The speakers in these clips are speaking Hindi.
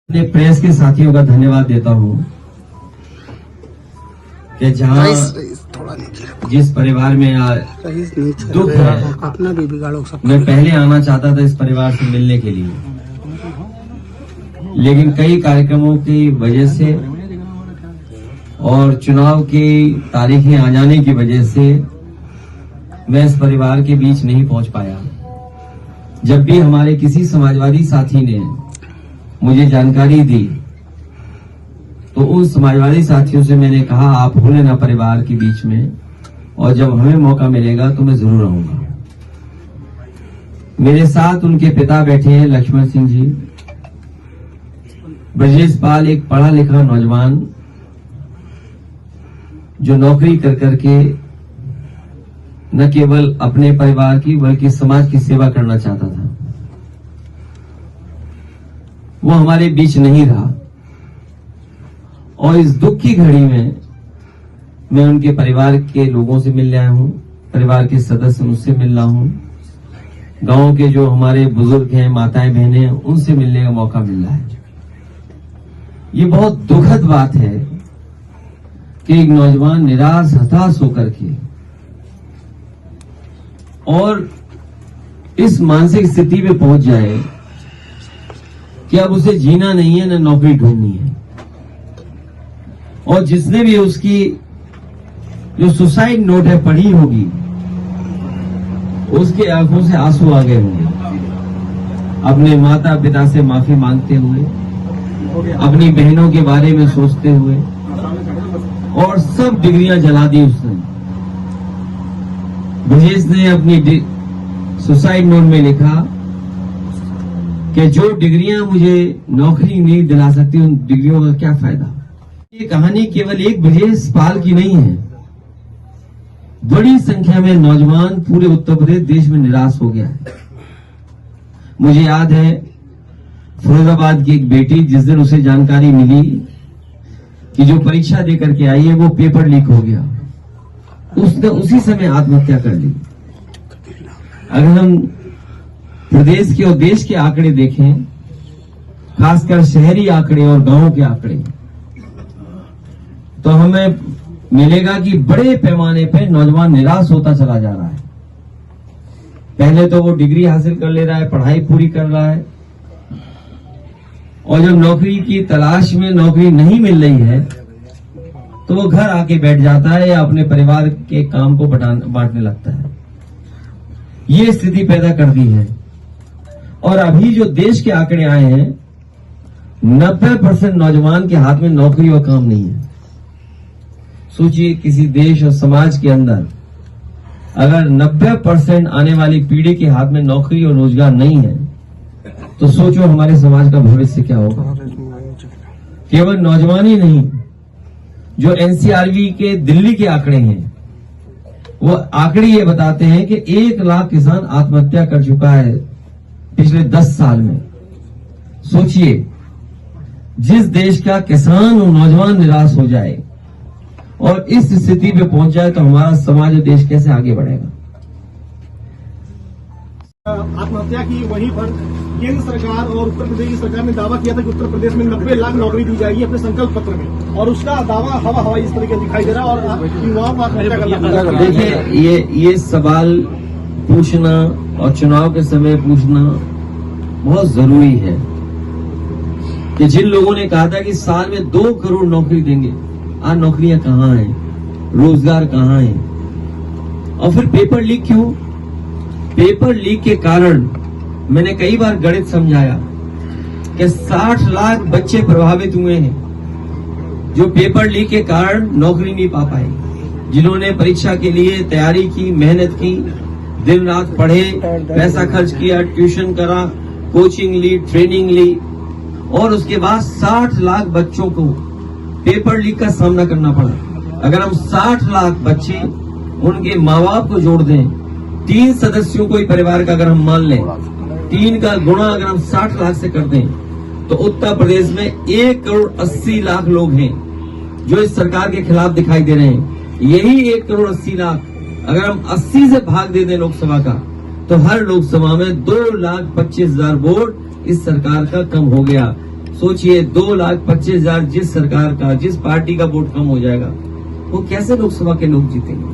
अपने प्रेस के साथियों का धन्यवाद देता हूं कि जहां जिस परिवार में दुख है, अपना भी बिगाड़ो सब। मैं पहले आना चाहता था इस परिवार से मिलने के लिए, लेकिन कई कार्यक्रमों की वजह से और चुनाव की तारीखें आ जाने की वजह से मैं इस परिवार के बीच नहीं पहुंच पाया। जब भी हमारे किसी समाजवादी साथी ने मुझे जानकारी दी तो उन समाजवादी साथियों से मैंने कहा आप हो लेना परिवार के बीच में, और जब हमें मौका मिलेगा तो मैं जरूर आऊंगा। मेरे साथ उनके पिता बैठे हैं लक्ष्मण सिंह जी। ब्रजेश पाल एक पढ़ा लिखा नौजवान जो नौकरी कर करके न केवल अपने परिवार की बल्कि समाज की सेवा करना चाहता था, वो हमारे बीच नहीं रहा। और इस दुख की घड़ी में मैं उनके परिवार के लोगों से मिल आया हूं, परिवार के सदस्य उनसे मिल रहा हूं, गांव के जो हमारे बुजुर्ग हैं, माताएं बहनें हैं, उनसे मिलने का मौका मिल रहा है। ये बहुत दुखद बात है कि एक नौजवान निराश हताश होकर के और इस मानसिक स्थिति पे पहुंच जाए कि अब उसे जीना नहीं है, न नौकरी ढूंढनी है। और जिसने भी उसकी जो सुसाइड नोट है पढ़ी होगी, उसके आंखों से आंसू आ गए होंगे, अपने माता पिता से माफी मांगते हुए, अपनी बहनों के बारे में सोचते हुए, और सब डिग्रियां जला दी उसने। ब्रजेश ने अपनी सुसाइड नोट में लिखा कि जो डिग्रियां मुझे नौकरी नहीं दिला सकती, उन डिग्रियों का क्या फायदा। ये कहानी केवल एक ब्रजेश पाल की नहीं है, बड़ी संख्या में नौजवान पूरे उत्तर प्रदेश देश में निराश हो गया है। मुझे याद है फिरोजाबाद की एक बेटी, जिस दिन उसे जानकारी मिली कि जो परीक्षा देकर के आई है वो पेपर लीक हो गया, उसने उसी समय आत्महत्या कर ली। अगर हम प्रदेश के और देश के आंकड़े देखें, खासकर शहरी आंकड़े और गांवों के आंकड़े, तो हमें मिलेगा कि बड़े पैमाने पर नौजवान निराश होता चला जा रहा है। पहले तो वो डिग्री हासिल कर ले रहा है, पढ़ाई पूरी कर रहा है, और जब नौकरी की तलाश में नौकरी नहीं मिल रही है तो वो घर आके बैठ जाता है या अपने परिवार के काम को बांटने लगता है। ये स्थिति पैदा कर दी है। और अभी जो देश के आंकड़े आए हैं, 90% नौजवान के हाथ में नौकरी और काम नहीं है। सोचिए, किसी देश और समाज के अंदर अगर 90% आने वाली पीढ़ी के हाथ में नौकरी और रोजगार नहीं है, तो सोचो हमारे समाज का भविष्य क्या होगा। केवल नौजवान ही नहीं, जो एनसीआरबी के दिल्ली के आंकड़े हैं, वो आंकड़े ये बताते हैं कि 1 लाख किसान आत्महत्या कर चुका है पिछले 10 साल में। सोचिए, जिस देश का किसान और नौजवान निराश हो जाए और इस स्थिति पे पहुंच जाए, तो हमारा समाज और देश कैसे आगे बढ़ेगा। आत्महत्या की वहीं पर केंद्र सरकार और उत्तर प्रदेश की सरकार ने दावा किया था कि उत्तर प्रदेश में 90 लाख नौकरी दी जाएगी अपने संकल्प पत्र में, और उसका दावा हवा इस तरह का दिखाई दे रहा है और युवाओं को आत्महत्या करना। देखिए, ये सवाल पूछना और चुनाव के समय पूछना बहुत जरूरी है कि जिन लोगों ने कहा था कि साल में 2 करोड़ नौकरी देंगे, आज नौकरियां कहाँ हैं, रोजगार कहाँ है। और फिर पेपर लीक क्यों? पेपर लीक के कारण मैंने कई बार गणित समझाया कि 60 लाख बच्चे प्रभावित हुए हैं जो पेपर लीक के कारण नौकरी नहीं पा पाए, जिन्होंने परीक्षा के लिए तैयारी की, मेहनत की, दिन रात पढ़े, पैसा खर्च किया, ट्यूशन करा, कोचिंग ली, ट्रेनिंग ली, और उसके बाद 60 लाख बच्चों को पेपर लीक का सामना करना पड़ा। अगर हम 60 लाख बच्चे, उनके माँ बाप को जोड़ दें, 3 सदस्यों को ही परिवार का अगर हम मान लें, 3 का गुणा अगर हम 60 लाख से कर दें, तो उत्तर प्रदेश में 1 करोड़ 80 लाख लोग हैं जो इस सरकार के खिलाफ दिखाई दे रहे हैं। यही 1 करोड़ 80 लाख अगर हम 80 से भाग दे दें लोकसभा का, तो हर लोकसभा में 2,25,000 वोट इस सरकार का कम हो गया। सोचिए 2,25,000 जिस सरकार का, जिस पार्टी का वोट कम हो जाएगा, वो कैसे लोकसभा के लोग जीतेंगे?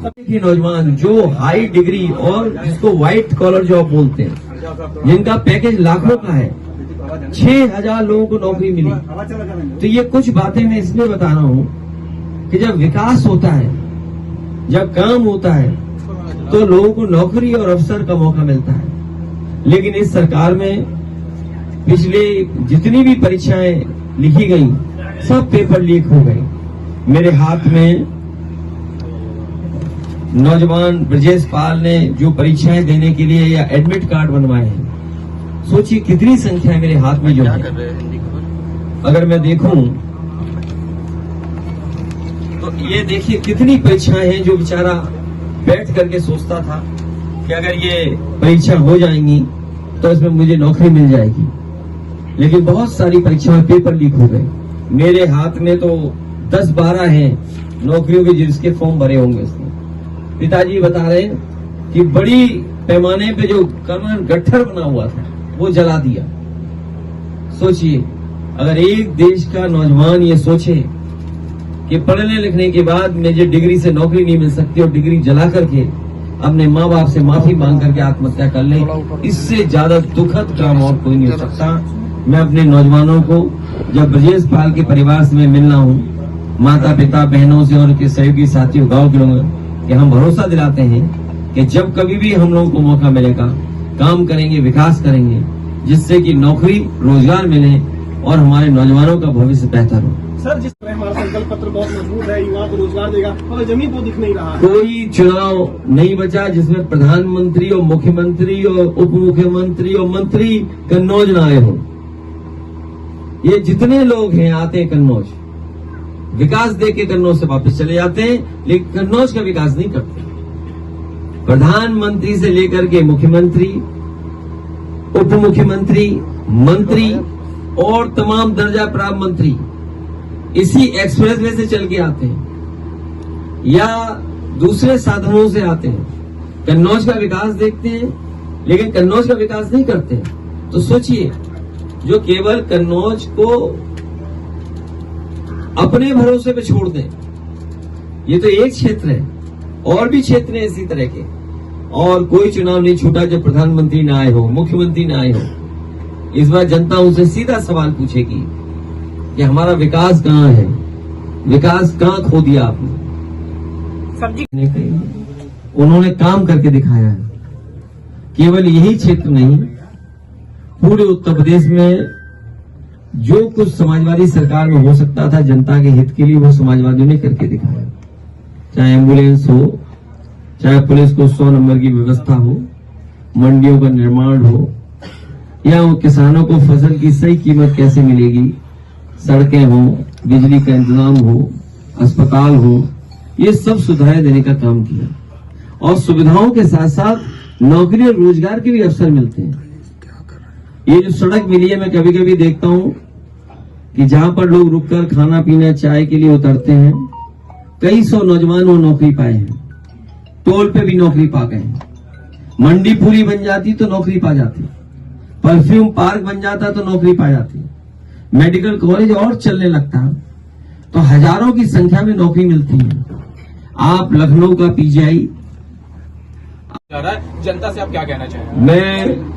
देखिए नौजवान जो हाई डिग्री और जिसको व्हाइट कॉलर जॉब बोलते हैं, जिनका पैकेज लाखों का है, 6,000 लोगों को नौकरी मिली। तो ये कुछ बातें मैं इसलिए बता रहा हूं कि जब विकास होता है, जब काम होता है, तो लोगों को नौकरी और अवसर का मौका मिलता है। लेकिन इस सरकार में पिछले जितनी भी परीक्षाएं लिखी गई, सब पेपर लीक हो गए। मेरे हाथ में नौजवान ब्रजेश पाल ने जो परीक्षाएं देने के लिए या एडमिट कार्ड बनवाए हैं, सोचिए कितनी संख्या मेरे हाथ में जो है। अगर मैं देखूं तो ये देखिए कितनी परीक्षाएं हैं जो बेचारा बैठ करके सोचता था कि अगर ये परीक्षा हो जाएंगी तो इसमें मुझे नौकरी मिल जाएगी। लेकिन बहुत सारी परीक्षाएं पेपर लीक हो गए। मेरे हाथ में तो 10-12 हैं नौकरियों के जिसके फॉर्म भरे होंगे इसमें। पिताजी बता रहे हैं कि बड़ी पैमाने पे जो कानून गट्ठर बना हुआ था वो जला दिया। सोचिए अगर एक देश का नौजवान ये सोचे कि पढ़ने लिखने के बाद मुझे डिग्री से नौकरी नहीं मिल सकती और डिग्री जला करके अपने माँ बाप से माफी मांग करके आत्महत्या कर ले, इससे ज्यादा दुखद काम और कोई नहीं हो सकता। मैं अपने नौजवानों को जब ब्रजेश पाल के परिवार से मैं मिलना हूँ, माता पिता बहनों से और उनके सहयोगी साथियों गाँव के लोगों कि हम भरोसा दिलाते हैं कि जब कभी भी हम लोगों को मौका मिलेगा काम करेंगे, विकास करेंगे, जिससे कि नौकरी रोजगार मिले और हमारे नौजवानों का भविष्य बेहतर हो। सर जिस तरह हमारा संकल्प पत्र बहुत मजबूत है, युवाओं को रोजगार देगा, मगर जमीन को दिख नहीं रहा है। कोई चुनाव नहीं बचा जिसमें प्रधानमंत्री और मुख्यमंत्री और उप मुख्यमंत्री और मंत्री कन्नौज न आए हो। ये जितने लोग हैं आते हैं कन्नौज, विकास दे के कन्नौज से वापस चले जाते हैं, लेकिन कन्नौज का विकास नहीं करते। प्रधानमंत्री से लेकर के मुख्यमंत्री, उप मुख्यमंत्री, मंत्री और तमाम दर्जा प्राप्त मंत्री इसी एक्सप्रेस वे से चल के आते हैं या दूसरे साधनों से आते हैं, कन्नौज का विकास देखते हैं लेकिन कन्नौज का विकास नहीं करते। तो सोचिए जो केवल कन्नौज को अपने भरोसे पे छोड़ दें, ये तो एक क्षेत्र है, और भी क्षेत्र है इसी तरह के, और कोई चुनाव नहीं छूटा जब प्रधानमंत्री ना आए हो, मुख्यमंत्री ना आए हो। इस बार जनता उनसे सीधा सवाल पूछेगी कि हमारा विकास कहाँ है, विकास कहाँ खो दिया आपने। उन्होंने काम करके दिखाया है। केवल यही क्षेत्र नहीं, पूरे उत्तर प्रदेश में जो कुछ समाजवादी सरकार में हो सकता था जनता के हित के लिए, वो समाजवादियों ने करके दिखाया। चाहे एम्बुलेंस हो, चाहे पुलिस को 100 नंबर की व्यवस्था हो, मंडियों का निर्माण हो, या किसानों को फसल की सही कीमत कैसे मिलेगी, सड़कें हो, बिजली का इंतजाम हो, अस्पताल हो, ये सब सुधार देने का काम किया। और सुविधाओं के साथ साथ नौकरी और रोजगार के भी अवसर मिलते हैं। ये जो सड़क मिली है, मैं कभी कभी देखता हूं कि जहां पर लोग रुककर खाना पीना चाय के लिए उतरते हैं, कई सौ नौजवान वो नौकरी पाए हैं, टोल पे भी नौकरी पा गए हैं। मंडी पूरी बन जाती तो नौकरी पा जाती, परफ्यूम पार्क बन जाता तो नौकरी पा जाती, मेडिकल कॉलेज और चलने लगता तो हजारों की संख्या में नौकरी मिलती है। आप लखनऊ का पीजीआई, जनता से आप क्या कहना चाहेंगे? मैं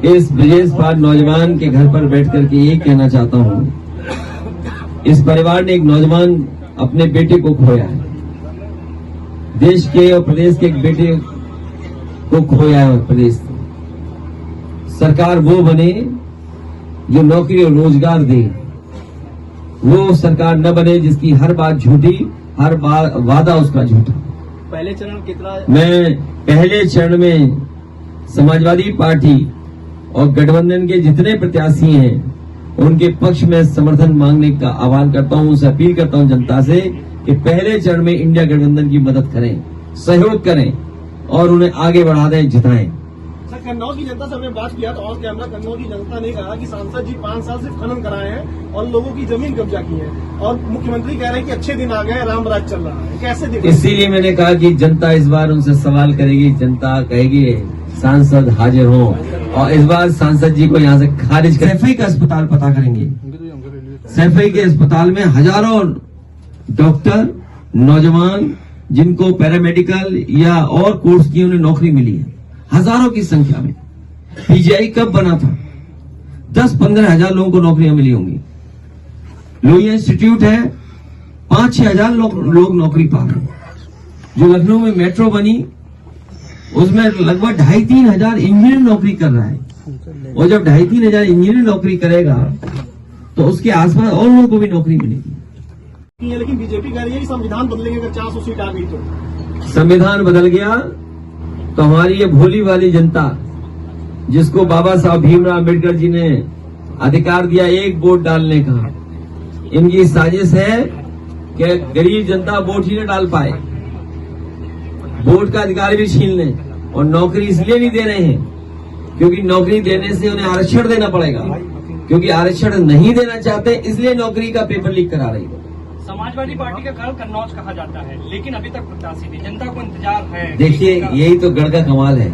इस ब्रजेश पाल नौजवान के घर पर बैठ करके ये कहना चाहता हूं, इस परिवार ने एक नौजवान अपने बेटे को खोया है, देश के और प्रदेश के एक बेटे को खोया है। प्रदेश सरकार वो बने जो नौकरी और रोजगार दे, वो सरकार न बने जिसकी हर बात झूठी, हर बात वादा उसका झूठा। पहले चरण कितना? मैं पहले चरण में समाजवादी पार्टी और गठबंधन के जितने प्रत्याशी हैं उनके पक्ष में समर्थन मांगने का आह्वान करता हूं, उनसे अपील करता हूं जनता से कि पहले चरण में इंडिया गठबंधन की मदद करें, सहयोग करें और उन्हें आगे बढ़ा दें, जिताएं। कन्नौज की जनता से हमने बात किया तो ऑन कैमरा कन्नौज की जनता ने कहा कि सांसद जी 5 साल से खनन कराए हैं और लोगों की जमीन कब्जा की है, और मुख्यमंत्री कह रहे हैं कि अच्छे दिन आ गए, राम राज चल रहा है। कैसे देखते? इसीलिए मैंने कहा कि जनता इस बार उनसे सवाल करेगी, जनता कहेगी सांसद हाजिर हों और इस बार सांसद जी को यहाँ से खारिज कर सैफई का अस्पताल पता करेंगे। सैफई के अस्पताल में हजारों डॉक्टर नौजवान जिनको पैरामेडिकल या और कोर्स की उन्हें नौकरी मिली है, हजारों की संख्या में। पीजीआई कब बना था? 10-15 हजार लोगों को नौकरियां मिली होंगी। लोहिया इंस्टीट्यूट है, 5-6 हजार लोग नौकरी पा रहे हैं। जो लखनऊ में मेट्रो बनी उसमें लगभग 2,500-3 हजार इंजीनियर नौकरी कर रहा है, और जब 2,500-3 हजार इंजीनियर नौकरी करेगा तो उसके आसपास और लोगों को भी नौकरी मिलेगी। लेकिन बीजेपी कह रही है कि संविधान बदलेंगे अगर 400 सीट आ गई तो। संविधान बदल गया तो हमारी ये भोली वाली जनता जिसको बाबा साहब भीमराव अम्बेडकर जी ने अधिकार दिया एक वोट डालने का, इनकी साजिश है कि गरीब जनता वोट ही न डाल पाए, वोट का अधिकार भी छीन लें। और नौकरी इसलिए नहीं दे रहे हैं क्योंकि नौकरी देने से उन्हें आरक्षण देना पड़ेगा, क्योंकि आरक्षण नहीं देना चाहते इसलिए नौकरी का पेपर लीक करा रही है। समाजवादी पार्टी का गढ़ कन्नौज कहा जाता है, लेकिन अभी तक प्रत्याशी नहीं, जनता को इंतजार है। देखिए यही तो गढ़ का कमाल है।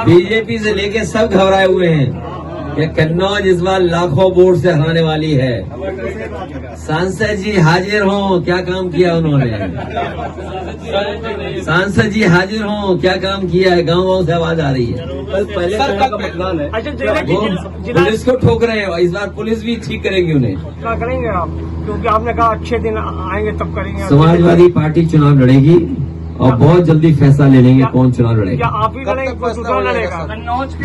बीजेपी से लेके सब घबराए हुए हैं कि कन्नौज इस बार लाखों वोट से हराने वाली है। सांसद जी हाजिर हों, क्या काम किया उन्होंने? सांसद जी हाजिर हों, क्या काम किया है? गांव-गांव से आवाज आ रही है। पहले का मतदान है। अच्छा, पुलिस को ठोक रहे हैं, इस बार पुलिस भी ठीक करेगी उन्हें। क्या करेंगे आप? क्योंकि आपने कहा अच्छे दिन आएंगे तब करेंगे। समाजवादी पार्टी चुनाव लड़ेगी और बहुत जल्दी फैसला ले लेंगे कौन चुनाव क्या लड़ेगा। आप ही लड़ेंगे, कोई दूसरा लड़ेगा?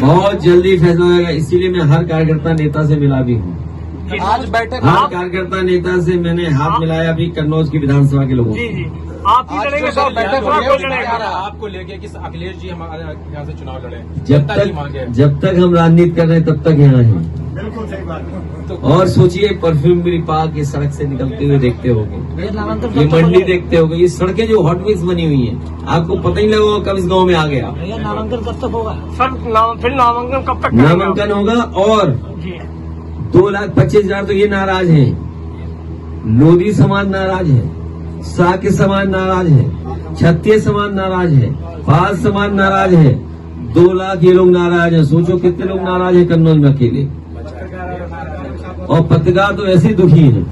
बहुत जल्दी फैसला होगा, इसीलिए मैं हर कार्यकर्ता नेता से मिला भी हूँ। आज बैठक हर कार्यकर्ता नेता से मैंने हाथ मिलाया भी कन्नौज की विधानसभा के लोगों जी से। जी, आप ही लड़ेंगे तो बैठक दूसरा कोई आ लड़ेगा? रहा है आपको लेके कि अखिलेश जी हमारे यहाँ से चुनाव लड़े, जब तक हम राजनीति कर रहे हैं तब तक यहाँ हैं। बिल्कुल सही बात है। और सोचिए परफ्यूम भी पा के सड़क से निकलते हुए देखते होंगे, ये मंडी देखते होंगे, ये सड़कें जो हॉट मिक्स बनी हुई हैं, आपको पता ही लगा कब इस गांव में आ गया। नामांकन कब तक होगा सर? फिर नामांकन कब तक? नामांकन होगा और जी 2,25,000 तो ये नाराज हैं, लोधी समाज नाराज है, साके समाज नाराज है, क्षत्रिय समाज नाराज है, पाल समाज नाराज है, 2 लाख ये लोग नाराज हैं। सोचो कितने लोग नाराज हैं कन्नौज में अकेले। और पत्रकार तो ऐसे दुखी हैं।